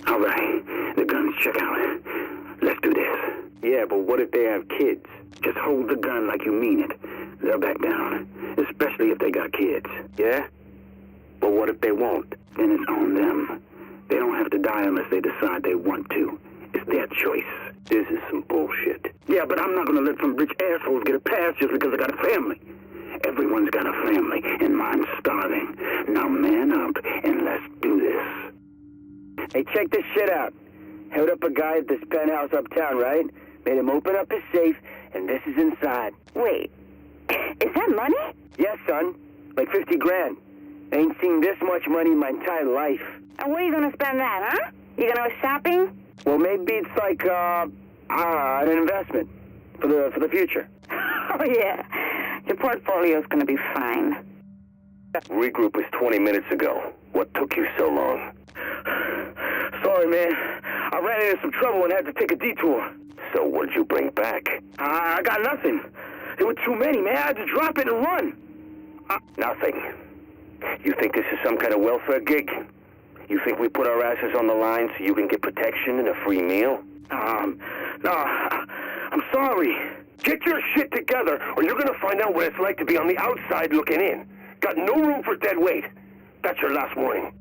All right, the guns check out. Let's do this. Yeah, but what if they have kids? Just hold the gun like you mean it. They'll back down, especially if they got kids. Yeah? But what if they won't? Then it's on them. They don't have to die unless they decide they want to. It's their choice. This is some bullshit. Yeah, but I'm not gonna let some rich assholes get a pass just because I got a family. Everyone's got a family, and mine's starving. Now man up, and let's do this. Hey, check this shit out. Held up a guy at this penthouse uptown, right? Made him open up his safe, and this is inside. Wait, is that money? Yes, son. Like 50 grand. Ain't seen this much money in my entire life. And where are you gonna spend that, huh? You gonna go shopping? Well, maybe it's like, an investment. For the future. Oh, yeah. Your portfolio's gonna be fine. Regroup was 20 minutes ago. What took you so long? Sorry, man. I ran into some trouble and had to take a detour. So what'd you bring back? I got nothing. There were too many, man. I had to drop it and run. Nothing. You think this is some kind of welfare gig? You think we put our asses on the line so you can get protection and a free meal? No, I'm sorry. Get your shit together, or you're gonna find out what it's like to be on the outside looking in. Got no room for dead weight. That's your last warning.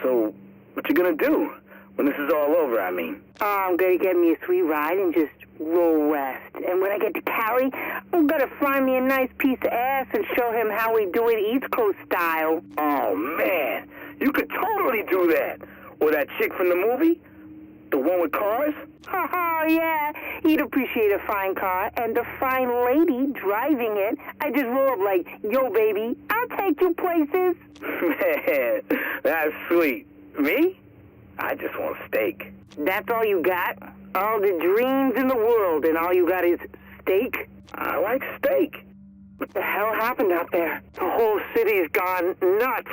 So, what you gonna do? When this is all over, I mean. I'm gonna get me a sweet ride and just roll west. And when I get to Cali, I'm gonna find me a nice piece of ass and show him how we do it East Coast style. Oh, man. You could totally do that. Or that chick from the movie? The one with cars? Oh, yeah. He'd appreciate a fine car and the fine lady driving it. I just roll up like, yo, baby, I'll take you places. Man, that's sweet. Me? I just want steak. That's all you got? All the dreams in the world, and all you got is steak? I like steak. What the hell happened out there? The whole city's gone nuts.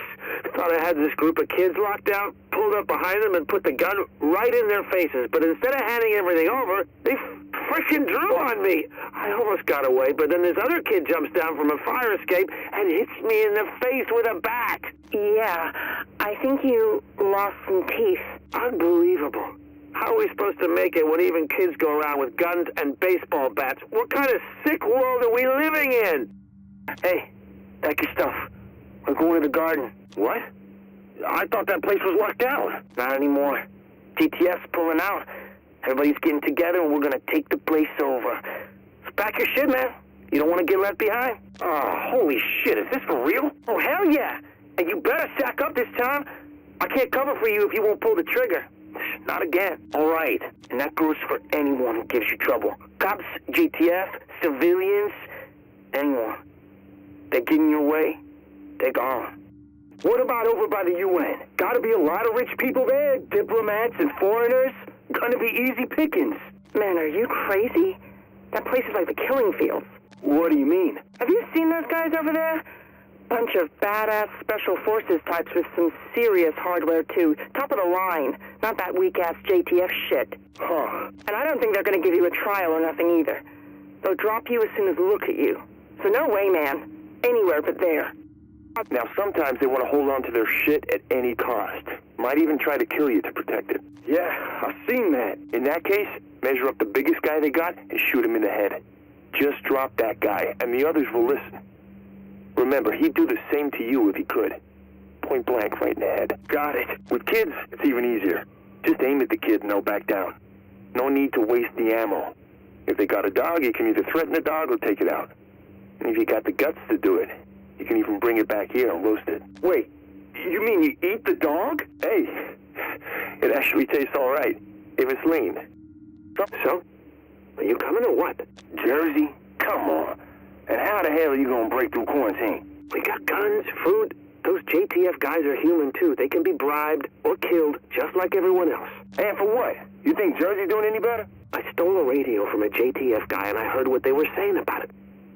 Thought I had this group of kids locked out, pulled up behind them, and put the gun right in their faces. But instead of handing everything over, they frickin' drew on me. I almost got away, but then this other kid jumps down from a fire escape and hits me in the face with a bat. Yeah, I think you lost some teeth. Unbelievable. How are we supposed to make it when even kids go around with guns and baseball bats? What kind of sick world are we living in? Hey, pack your stuff. We're going to the garden. What? I thought that place was locked down. Not anymore. GTF's pulling out. Everybody's getting together and we're gonna take the place over. So pack your shit, man. You don't want to get left behind? Oh, holy shit, is this for real? Oh, hell yeah. And you better sack up this time. I can't cover for you if you won't pull the trigger. Not again. All right. And that goes for anyone who gives you trouble. Cops, GTF, civilians, anyone. They're getting your way, they're gone. What about over by the UN? Gotta be a lot of rich people there, diplomats and foreigners. Gonna be easy pickings. Man, are you crazy? That place is like the killing fields. What do you mean? Have you seen those guys over there? Bunch of badass special forces types with some serious hardware too. Top of the line. Not that weak-ass JTF shit. Huh. And I don't think they're gonna give you a trial or nothing either. They'll drop you as soon as they look at you. So no way, man. Anywhere but there. Now, sometimes they want to hold on to their shit at any cost. Might even try to kill you to protect it. Yeah, I've seen that. In that case, measure up the biggest guy they got and shoot him in the head. Just drop that guy, and the others will listen. Remember, he'd do the same to you if he could. Point blank right in the head. Got it. With kids, it's even easier. Just aim at the kid and they'll back down. No need to waste the ammo. If they got a dog, you can either threaten the dog or take it out. And if you got the guts to do it, you can even bring it back here and roast it. Wait, you mean you eat the dog? Hey, it actually tastes all right, if it's lean. So, are you coming or what? Jersey? Come on. And how the hell are you gonna break through quarantine? We got guns, food. Those JTF guys are human too. They can be bribed or killed just like everyone else. And for what? You think Jersey doing any better? I stole a radio from a JTF guy and I heard what they were saying about it.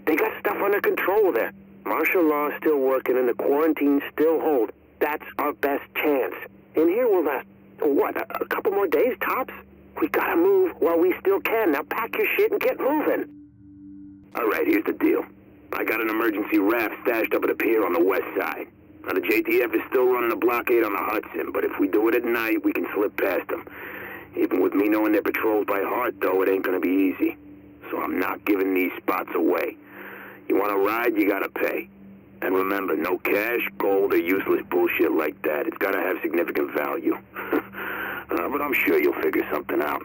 They got stuff under control there. Martial law is still working and the quarantine still hold. That's our best chance. And here we'll last, what, a couple more days tops? We gotta move while we still can. Now pack your shit and get moving. All right, here's the deal. I got an emergency raft stashed up at a pier on the west side. Now, the JTF is still running a blockade on the Hudson, but if we do it at night, we can slip past them. Even with me knowing their patrols by heart, though, it ain't gonna be easy. So I'm not giving these spots away. You wanna ride, you gotta pay. And remember, no cash, gold, or useless bullshit like that. It's gotta have significant value. But I'm sure you'll figure something out.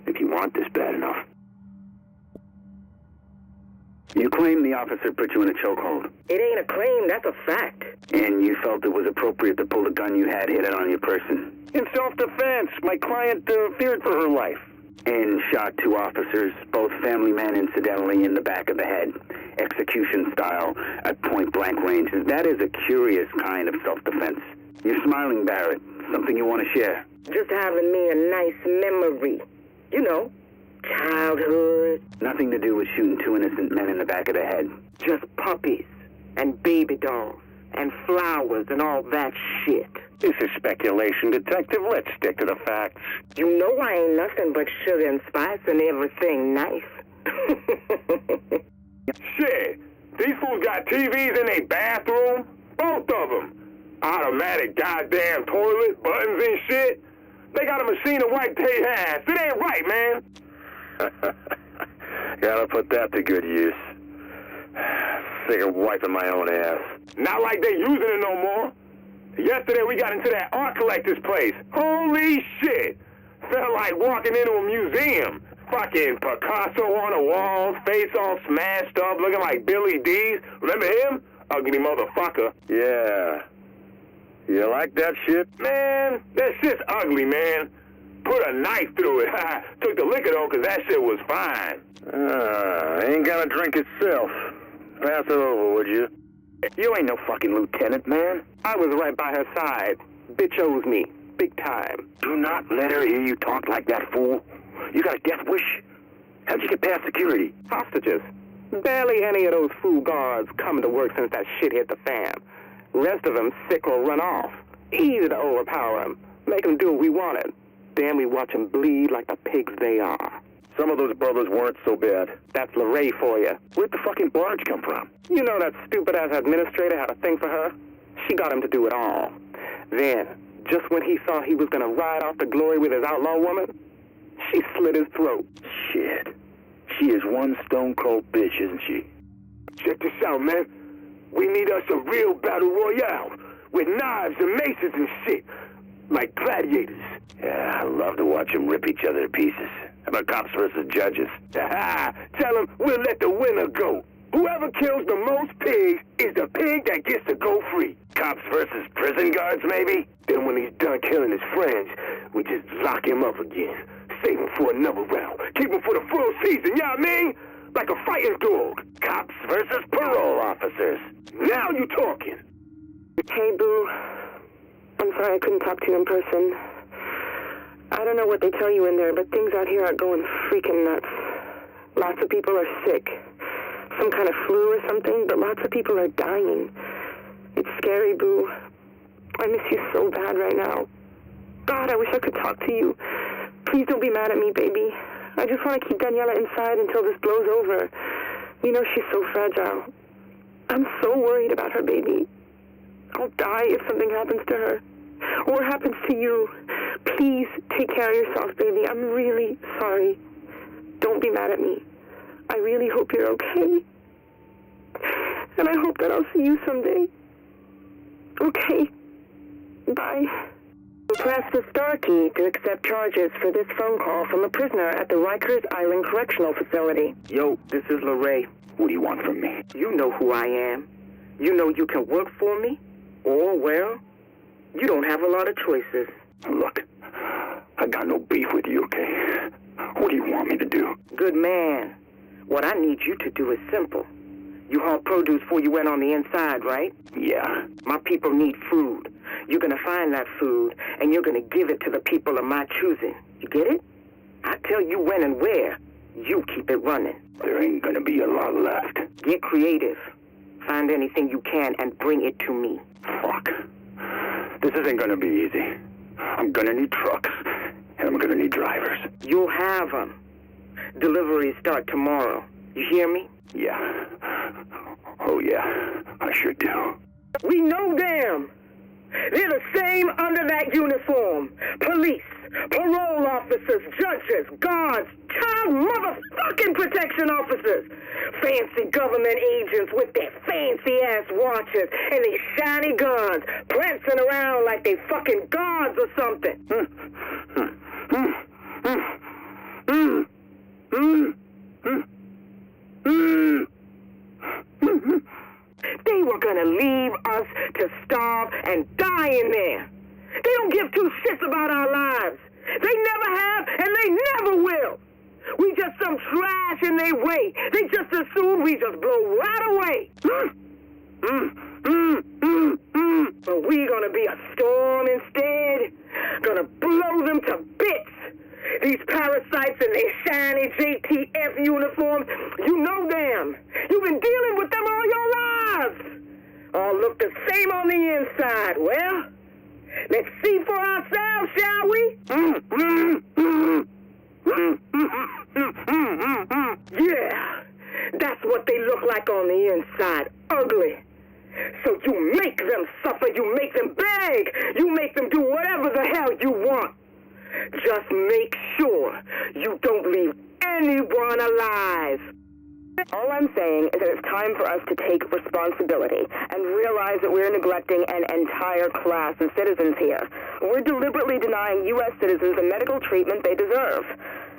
If you want this bad enough. You claim the officer put you in a chokehold. It ain't a claim, that's a fact. And you felt it was appropriate to pull the gun you had hidden on your person. In self-defense, my client feared for her life. And shot 2 officers, both family men incidentally, in the back of the head. Execution style, at point-blank range. That is a curious kind of self-defense. You're smiling, Barrett. Something you want to share? Just having me a nice memory. You know, childhood. Nothing to do with shooting 2 innocent men in the back of the head. Just puppies and baby dolls and flowers and all that shit. This is speculation, Detective. Let's stick to the facts. You know I ain't nothing but sugar and spice and everything nice. Shit! These fools got TVs in their bathroom? Both of them. Automatic goddamn toilet, buttons and shit. They got a machine to wipe their ass. It ain't right, man. Gotta put that to good use. Sick of wiping my own ass. Not like they using it no more. Yesterday we got into that art collector's place. Holy shit! Felt like walking into a museum. Fucking Picasso on the walls, face all smashed up, looking like Billy D's. Remember him? Ugly motherfucker. Yeah. You like that shit? Man, that shit's ugly, man. Put a knife through it. Took the liquor though, cause that shit was fine. Ain't gonna drink itself. Pass it over, would you? You ain't no fucking lieutenant, man. I was right by her side. Bitch owes me. Big time. Do not let her hear you talk like that, fool. You got a death wish? How'd you get past security? Hostages. Barely any of those fool guards coming to work since that shit hit the fan. Rest of them sick or run off. Easy to overpower them. Make them do what we wanted. Then we watch them bleed like the pigs they are. Some of those brothers weren't so bad. That's Llane for you. Where'd the fucking barge come from? You know that stupid-ass administrator had a thing for her? She got him to do it all. Then, just when he thought he was gonna ride off to glory with his outlaw woman, she slit his throat. Shit. She is one stone-cold bitch, isn't she? Check this out, man. We need us a real battle royale with knives and maces and shit, like gladiators. Yeah, I love to watch them rip each other to pieces. How about cops versus judges? Tell them we'll let the winner go. Whoever kills the most pigs is the pig that gets to go free. Cops versus prison guards, maybe? Then when he's done killing his friends, we just lock him up again. Save him for another round. Keep him for the full season, you know what I mean? Like a fighting dog. Cops versus parole officers. Now you talking. Hey, Boo. I'm sorry I couldn't talk to you in person. I don't know what they tell you in there, but things out here are going freaking nuts. Lots of people are sick. Some kind of flu or something, but lots of people are dying. It's scary, Boo. I miss you so bad right now. God, I wish I could talk to you. Please don't be mad at me, baby. I just want to keep Daniela inside until this blows over. You know she's so fragile. I'm so worried about her baby. I'll die if something happens to her. Or happens to you. Please take care of yourself, baby. I'm really sorry. Don't be mad at me. I really hope you're okay. And I hope that I'll see you someday. Okay. Bye. Press the star key to accept charges for this phone call from a prisoner at the Rikers Island Correctional Facility. Yo, this is Llane. What do you want from me? You know who I am. You know you can work for me. Or, well, you don't have a lot of choices. Look, I got no beef with you, okay? What do you want me to do? Good man. What I need you to do is simple. You haul produce before you went on the inside, right? Yeah. My people need food. You're gonna find that food, and you're gonna give it to the people of my choosing. You get it? I tell you when and where. You keep it running. There ain't gonna be a lot left. Get creative. Find anything you can and bring it to me. Fuck. This isn't gonna be easy. I'm gonna need trucks, and I'm gonna need drivers. You'll have them. Deliveries start tomorrow. You hear me? Yeah. Oh, yeah. I sure do. We know them. They're the same under that uniform. Police, parole officers, judges, guards, child motherfucking protection officers. Fancy government agents with their fancy-ass watches and their shiny guns, prancing around like they fucking guards or something. They were gonna leave us to starve and die in there. They don't give two shits about our lives. They never have, and they never will. We just some trash in their way. They just assume we just blow right away. But we gonna be a storm instead. Gonna blow them to bits. These parasites in their shiny JTF uniforms, you know them. You've been dealing with them all your lives. All look the same on the inside. Well, let's see for ourselves, shall we? Yeah, that's what they look like on the inside. Ugly. So you make them suffer, you make them beg, you make them do whatever the hell you want. Just make sure you don't leave anyone alive. All I'm saying is that it's time for us to take responsibility and realize that we're neglecting an entire class of citizens here. We're deliberately denying U.S. citizens the medical treatment they deserve.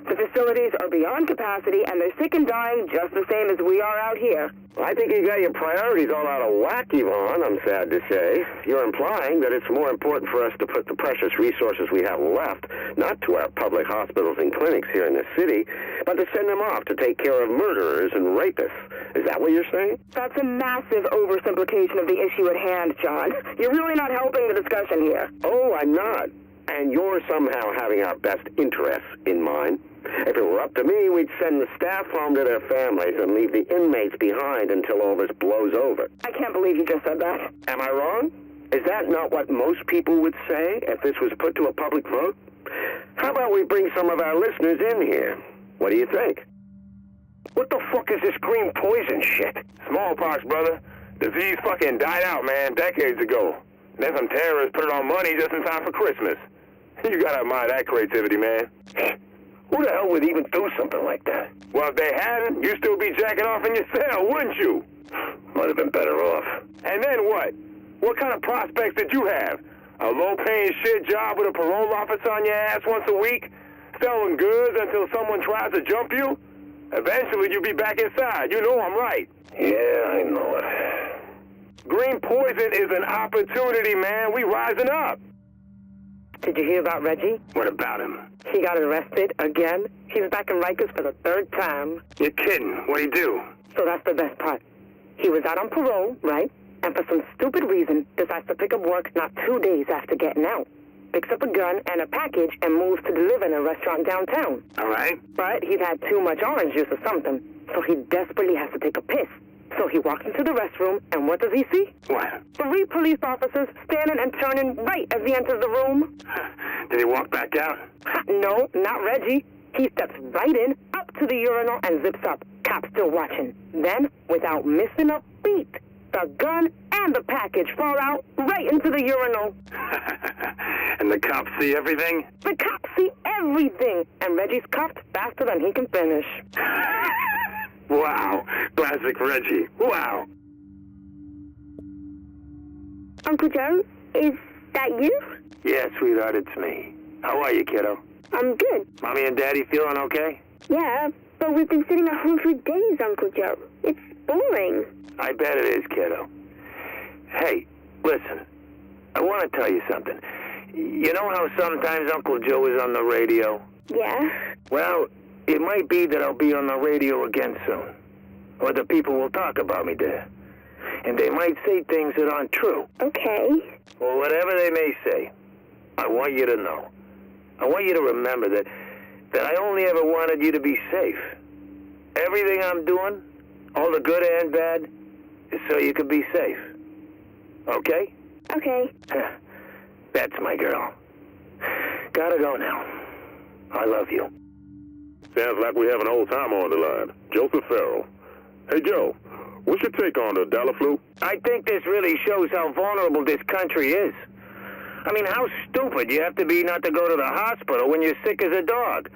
The facilities are beyond capacity, and they're sick and dying just the same as we are out here. I think you got your priorities all out of whack, Yvonne, I'm sad to say. You're implying that it's more important for us to put the precious resources we have left, not to our public hospitals and clinics here in the city, but to send them off to take care of murderers and rapists. Is that what you're saying? That's a massive oversimplification of the issue at hand, John. You're really not helping the discussion here. Oh, I'm not. And you're somehow having our best interests in mind. If it were up to me, we'd send the staff home to their families and leave the inmates behind until all this blows over. I can't believe you just said that. Am I wrong? Is that not what most people would say if this was put to a public vote? How about we bring some of our listeners in here? What do you think? What the fuck is this green poison shit? Smallpox, brother. Disease fucking died out, man, decades ago. Then some terrorists put it on money just in time for Christmas. You gotta admire that creativity, man. Who the hell would even do something like that? Well, if they hadn't, you'd still be jacking off in your cell, wouldn't you? Might have been better off. And then what? What kind of prospects did you have? A low-paying shit job with a parole officer on your ass once a week? Selling goods until someone tries to jump you? Eventually, you'll be back inside. You know I'm right. Yeah, I know it. Green poison is an opportunity, man. We rising up. Did you hear about Reggie? What about him? He got arrested again. He's back in Rikers for the third time. You're kidding. What'd he do? So that's the best part. He was out on parole, right? And for some stupid reason, decides to pick up work not 2 days after getting out. Picks up a gun and a package and moves to deliver in a restaurant downtown. All right. But he's had too much orange juice or something, so he desperately has to take a piss. So he walks into the restroom, and what does he see? What? 3 police officers standing and turning right as he enters the room. Did he walk back out? No, not Reggie. He steps right in, up to the urinal, and zips up. Cops still watching. Then, without missing a beat, the gun and the package fall out right into the urinal. And the cops see everything? The cops see everything, and Reggie's cuffed faster than he can finish. Wow. Classic Reggie. Wow. Uncle Joe, is that you? Yeah, sweetheart, it's me. How are you, kiddo? I'm good. Mommy and Daddy feeling okay? Yeah, but we've been sitting at home for days, Uncle Joe. It's boring. I bet it is, kiddo. Hey, listen. I want to tell you something. You know how sometimes Uncle Joe is on the radio? Yeah? Well, it might be that I'll be on the radio again soon. Or the people will talk about me there. And they might say things that aren't true. Okay. Well, whatever they may say, I want you to know. I want you to remember that I only ever wanted you to be safe. Everything I'm doing, all the good and bad, is so you can be safe. Okay? Okay. That's my girl. Gotta go now. I love you. Sounds like we have an old timer on the line. Joseph Farrell. Hey, Joe, What's your take on the Dollar flu? I think this really shows how vulnerable this country is. I mean, how stupid you have to be not to go to the hospital when you're sick as a dog.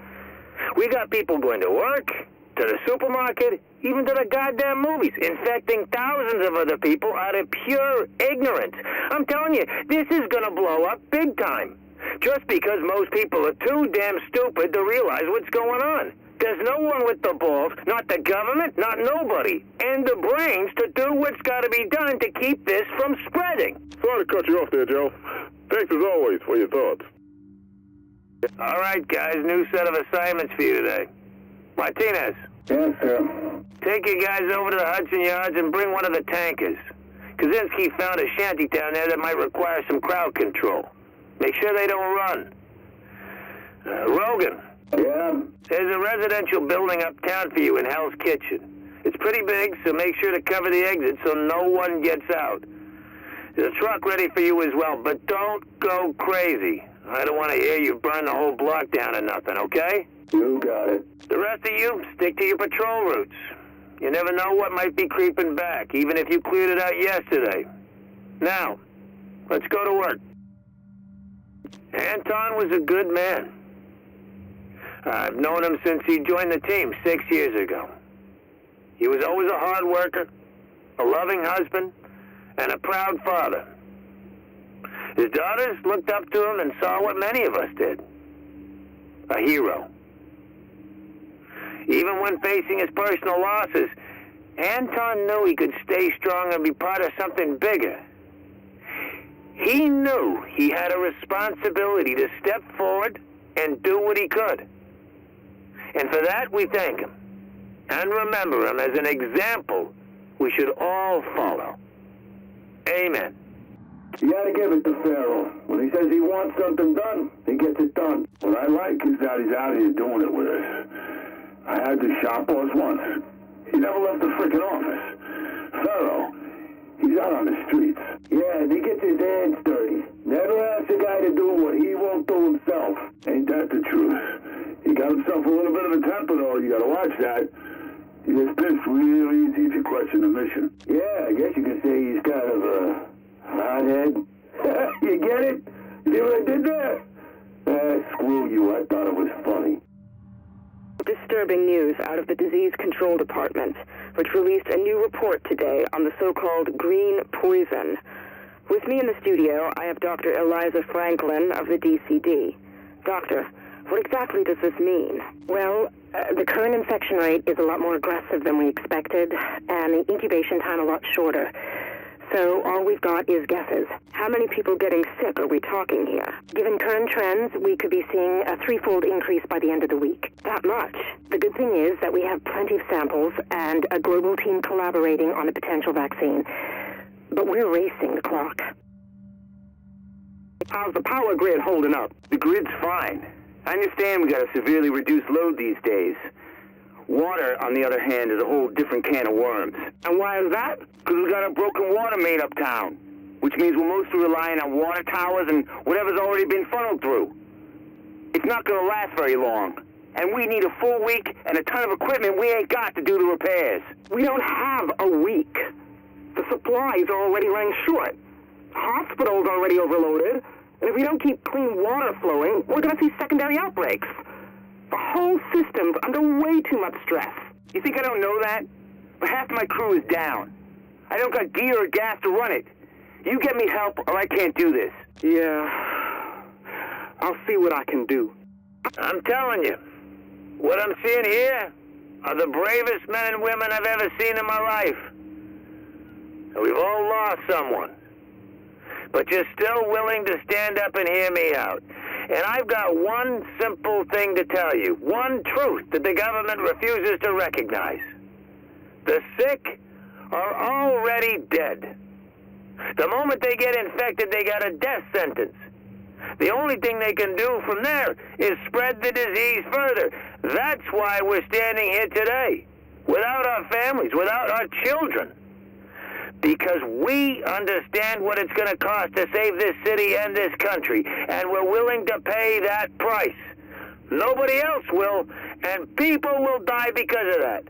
We got people going to work, to the supermarket, even to the goddamn movies, infecting thousands of other people out of pure ignorance. I'm telling you, this is gonna blow up big time. Just because most people are too damn stupid to realize what's going on. There's no one with the balls, not the government, not nobody, and the brains to do what's gotta be done to keep this from spreading. Sorry to cut you off there, Joe. Thanks as always for your thoughts. All right, guys, new set of assignments for you today. Martinez. Yes, sir. Take you guys over to the Hudson Yards and bring one of the tankers. Kaczynski found a shanty down there that might require some crowd control. Make sure they don't run. Rogan. Yeah? There's a residential building uptown for you in Hell's Kitchen. It's pretty big, so make sure to cover the exit so no one gets out. There's a truck ready for you as well, but don't go crazy. I don't want to hear you burn the whole block down or nothing, okay? You got it. The rest of you, stick to your patrol routes. You never know what might be creeping back, even if you cleared it out yesterday. Now, let's go to work. Anton was a good man. I've known him since he joined the team 6 years ago. He was always a hard worker, a loving husband, and a proud father. His daughters looked up to him and saw what many of us did. A hero. Even when facing his personal losses, Anton knew he could stay strong and be part of something bigger. He knew he had a responsibility to step forward and do what he could. And for that, we thank him. And remember him as an example we should all follow. Amen. You gotta give it to Pharaoh. When he says he wants something done, he gets it done. What I like is that he's out here doing it with us. I had the shop boss once. He never left the frickin' office. Pharaoh, he's out on the streets. Yeah, and he gets his hands dirty. Never asks a guy to do what he won't do himself. Ain't that the truth? He got himself a little bit of a temper, though. You gotta watch that. He gets pissed real easy if you question the mission. Yeah, I guess you could say he's kind of a hothead. You get it? See what I did there? Screw you. I thought it was funny. Disturbing news out of the Disease Control Department, which released a new report today on the so-called green poison. With me in the studio, I have Dr. Eliza Franklin of the DCD. Doctor, what exactly does this mean? Well, the current infection rate is a lot more aggressive than we expected, and the incubation time a lot shorter. So all we've got is guesses. How many people getting sick are we talking here? Given current trends, we could be seeing a threefold increase by the end of the week. That much? The good thing is that we have plenty of samples and a global team collaborating on a potential vaccine. But we're racing the clock. How's the power grid holding up? The grid's fine. I understand we got a severely reduced load these days. Water, on the other hand, is a whole different can of worms. And why is that? Because we got a broken water main uptown, which means we're mostly relying on water towers and whatever's already been funneled through. It's not going to last very long, and we need a full week and a ton of equipment we ain't got to do the repairs. We don't have a week. The supplies are already running short. The hospital's already overloaded, and if we don't keep clean water flowing, we're going to see secondary outbreaks. The whole system's under way too much stress. You think I don't know that? But half my crew is down. I don't got gear or gas to run it. You get me help or I can't do this. Yeah. I'll see what I can do. I'm telling you, what I'm seeing here are the bravest men and women I've ever seen in my life. And we've all lost someone. But you're still willing to stand up and hear me out. And I've got one simple thing to tell you. One truth that the government refuses to recognize. The sick are already dead. The moment they get infected, they got a death sentence. The only thing they can do from there is spread the disease further. That's why we're standing here today. Without our families, without our children. Because we understand what it's going to cost to save this city and this country, and we're willing to pay that price. Nobody else will, and people will die because of that.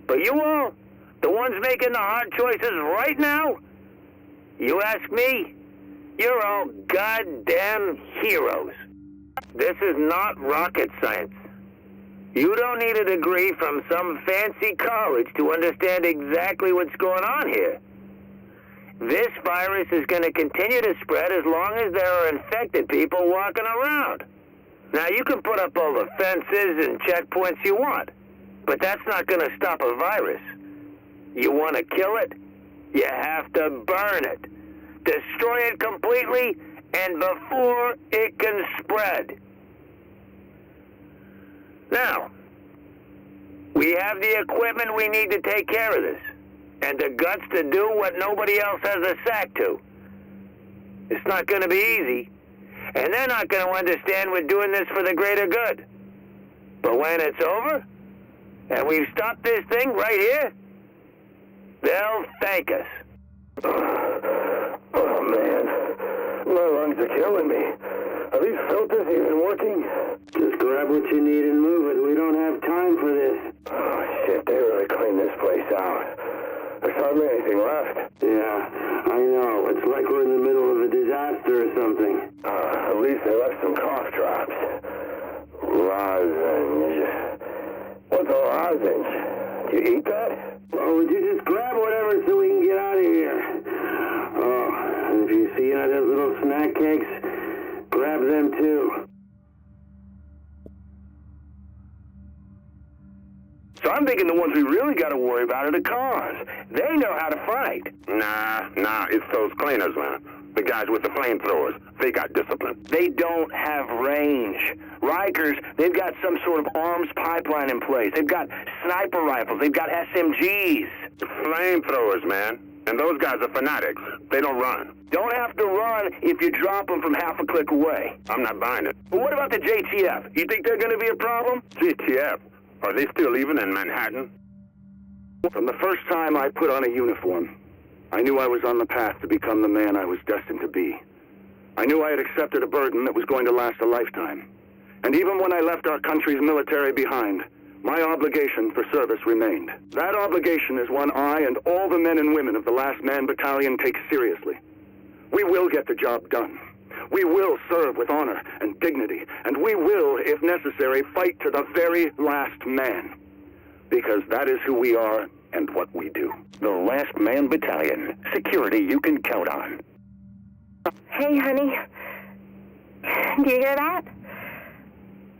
But you all, The ones making the hard choices right now? You ask me, you're all goddamn heroes. This is not rocket science. You don't need a degree from some fancy college to understand exactly what's going on here. This virus is going to continue to spread as long as there are infected people walking around. Now, you can put up all the fences and checkpoints you want, but that's not going to stop a virus. You want to kill it? You have to burn it. Destroy it completely and before it can spread. Now, we have the equipment we need to take care of this, and the guts to do what nobody else has a sack to. It's not going to be easy, and they're not going to understand we're doing this for the greater good. But when it's over, and we've stopped this thing right here, they'll thank us. Oh, man. My lungs are killing me. Are these filters even working? Just grab what you need and move it. We don't have time for this. Oh, shit, they really cleaned this place out. There's hardly anything left. Yeah, I know. It's like we're in the middle of a disaster or something. At least they left some cough drops. Lozenge. What's a lozenge? Do you eat that? Oh, would you just grab whatever so we can get out of here? Oh, and if you see those little snack cakes, grab them too. So I'm thinking the ones we really got to worry about are the cars. They know how to fight. Nah, it's those cleaners, man. The guys with the flamethrowers. They got discipline. They don't have range. Rikers, they've got some sort of arms pipeline in place. They've got sniper rifles. They've got SMGs. Flamethrowers, man. And those guys are fanatics. They don't run. Don't have to run if you drop them from half a click away. I'm not buying it. But what about the JTF? You think they're going to be a problem? GTF? Are they still even in Manhattan? From the first time I put on a uniform, I knew I was on the path to become the man I was destined to be. I knew I had accepted a burden that was going to last a lifetime. And even when I left our country's military behind, my obligation for service remained. That obligation is one I and all the men and women of the Last Man Battalion take seriously. We will get the job done. We will serve with honor and dignity, and we will, if necessary, fight to the very last man. Because that is who we are and what we do. The Last Man Battalion. Security you can count on. Hey, honey. Do you hear that?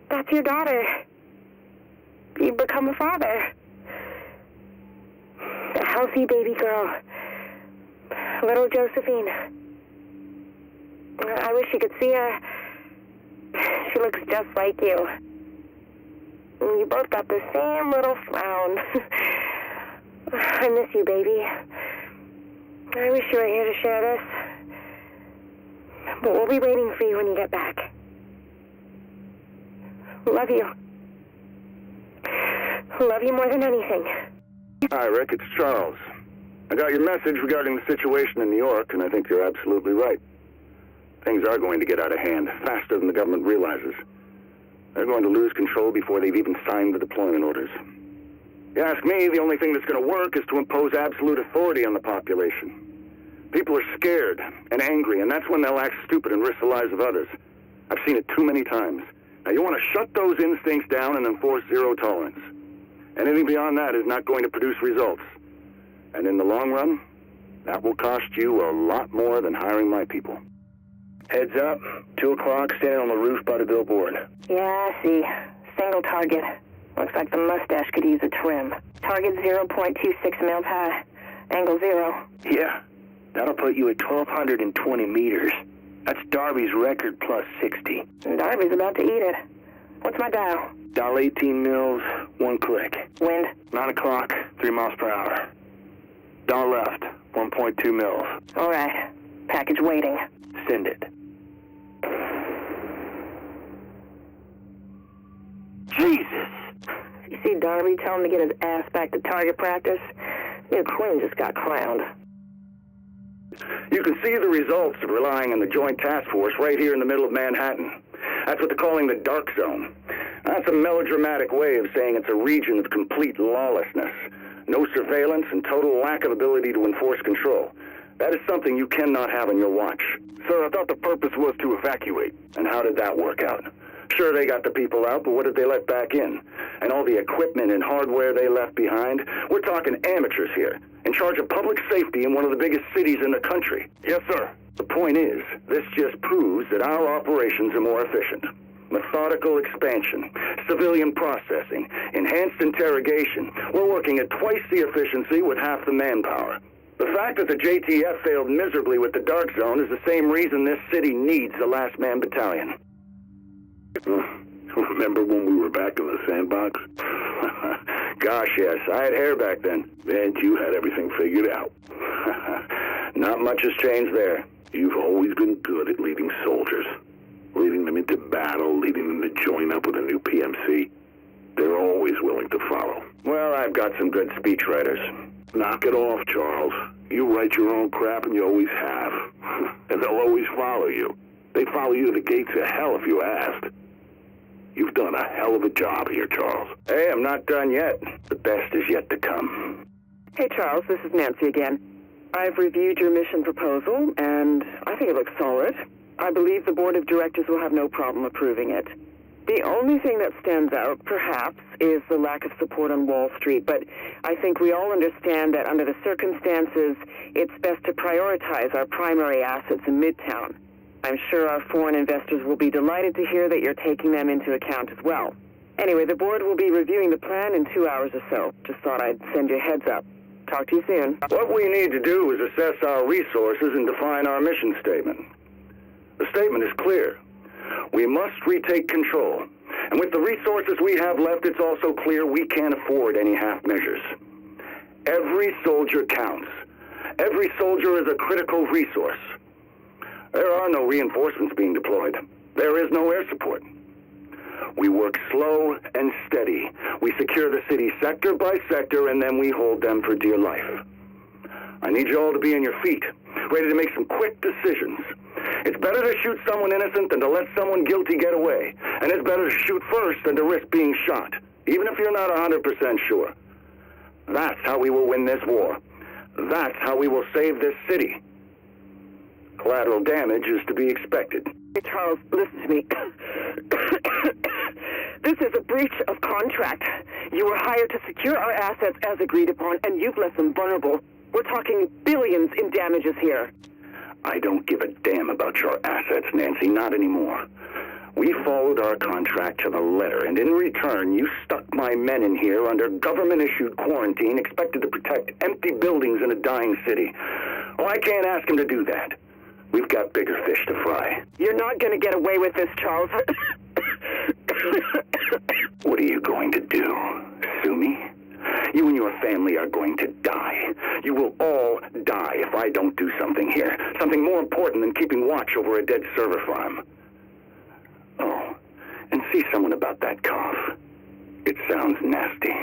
That's your daughter. You've become a father. A healthy baby girl. Little Josephine. I wish you could see her. She looks just like you. You both got the same little frown. I miss you, baby. I wish you were here to share this. But we'll be waiting for you when you get back. Love you. Love you more than anything. Hi, Rick. It's Charles. I got your message regarding the situation in New York, and I think you're absolutely right. Things are going to get out of hand faster than the government realizes. They're going to lose control before they've even signed the deployment orders. You ask me, the only thing that's going to work is to impose absolute authority on the population. People are scared and angry, and that's when they'll act stupid and risk the lives of others. I've seen it too many times. Now, you want to shut those instincts down and enforce zero tolerance. Anything beyond that is not going to produce results. And in the long run, that will cost you a lot more than hiring my people. Heads up, 2 o'clock, standing on the roof by the billboard. Yeah, I see. Single target. Looks like the mustache could use a trim. Target 0.26 mils high. Angle 0. Yeah, that'll put you at 1,220 meters. That's Darby's record plus 60. Darby's about to eat it. What's my dial? Dial 18 mils, 1 click. Wind? 9 o'clock, 3 miles per hour. Dial left, 1.2 mils. All right. Package waiting. Send it. Jesus! You see Darby tell him to get his ass back to target practice? New Queen just got crowned. You can see the results of relying on the Joint Task Force right here in the middle of Manhattan. That's what they're calling the Dark Zone. That's a melodramatic way of saying it's a region of complete lawlessness. no surveillance, and total lack of ability to enforce control. That is something you cannot have on your watch. Sir, I thought the purpose was to evacuate. And how did that work out? Sure, they got the people out, but what did they let back in? And all the equipment and hardware they left behind? We're talking amateurs here, in charge of public safety in one of the biggest cities in the country. Yes, sir. The point is, this just proves that our operations are more efficient. Methodical expansion, civilian processing, enhanced interrogation. We're working at twice the efficiency with half the manpower. The fact that the JTF failed miserably with the Dark Zone is the same reason this city needs the Last Man Battalion. Remember when we were back in the sandbox? Gosh, yes. I had hair back then. And you had everything figured out. Not much has changed there. You've always been good at leading soldiers. Leading them into battle, leading them to join up with a new PMC. They're always willing to follow. Well, I've got some good speechwriters. Knock it off, Charles. You write your own crap, and you always have. And they'll always follow you. They follow you to the gates of hell if you asked. You've done a hell of a job here, Charles. Hey, I'm not done yet. The best is yet to come. Hey, Charles, this is Nancy again. I've reviewed your mission proposal, and I think it looks solid. I believe the board of directors will have no problem approving it. The only thing that stands out, perhaps, is the lack of support on Wall Street, but I think we all understand that under the circumstances, it's best to prioritize our primary assets in Midtown. I'm sure our foreign investors will be delighted to hear that you're taking them into account as well. Anyway, the board will be reviewing the plan in 2 hours or so. Just thought I'd send you a heads up. Talk to you soon. What we need to do is assess our resources and define our mission statement. The statement is clear. We must retake control. And with the resources we have left, it's also clear we can't afford any half measures. Every soldier counts. Every soldier is a critical resource. There are no reinforcements being deployed. There is no air support. We work slow and steady. We secure the city sector by sector, and then we hold them for dear life. I need you all to be on your feet, ready to make some quick decisions. It's better to shoot someone innocent than to let someone guilty get away. And it's better to shoot first than to risk being shot, even if you're not 100% sure. That's how we will win this war. That's how we will save this city. Collateral damage is to be expected. Hey, Charles, listen to me. This is a breach of contract. You were hired to secure our assets as agreed upon, and you've left them vulnerable. We're talking billions in damages here. I don't give a damn about your assets, Nancy, not anymore. We followed our contract to the letter, and in return, you stuck my men in here under government-issued quarantine, expected to protect empty buildings in a dying city. Well, I can't ask them to do that. We've got bigger fish to fry. You're not going to get away with this, Charles. What are you going to do? Sue me? You and your family are going to die. You will all die if I don't do something here. Something more important than keeping watch over a dead server farm. Oh, and see someone about that cough. It sounds nasty.